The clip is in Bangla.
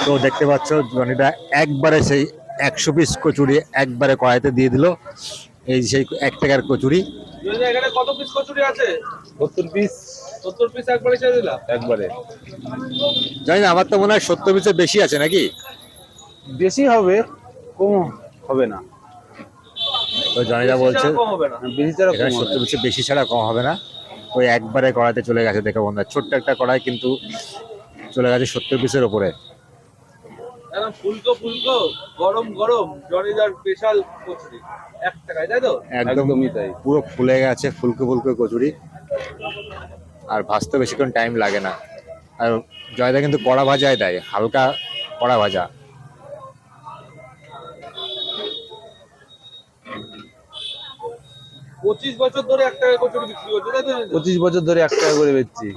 তো দেখতে পাচ্ছ জনিদা একবারে সেই 100 পিস কচুরি একবারে কড়াইতে দিয়ে দিল। এই সেই 1 টাকার কচুরি। এখানে কত পিস কচুরি আছে? 70 পিস। 70 পিস একবারে ছেড়ে দিলাম একবারে। জানি না, আমার তো মনে হয় 70 পিসের বেশি আছে নাকি। বেশি হবে, কম হবে না। তো জনিদা বলছে কম হবে না। বেশি ছাড়া এখানে কম হবে 70 পিসের বেশি ছাড়া কম হবে না। ওই একবারে কড়াইতে চলে গেছে, দেখো বন্ধুরা ছোট্ট একটা কড়াই কিন্তু চলে গেছে 70 পিসের ওপরে। একদম ফুলকো ফুলকো গরম গরম জনিদার স্পেশাল কচুরি 1 টাকায়, তাই তো? একদমই তাই। পুরো ফুলে গেছে ফুলকো ফুলকো কচুরি। আর ভাজতে বেশিক্ষণ টাইম লাগে না। আর জয়দা কিন্তু কড়া ভাজায় দেয়, হালকা কড়া ভাজা। 25 বছর ধরে 1 টাকায় কচুরি বিক্রি করছে, তাই তো? 25 বছর ধরে 1 টাকা করে বেচছি।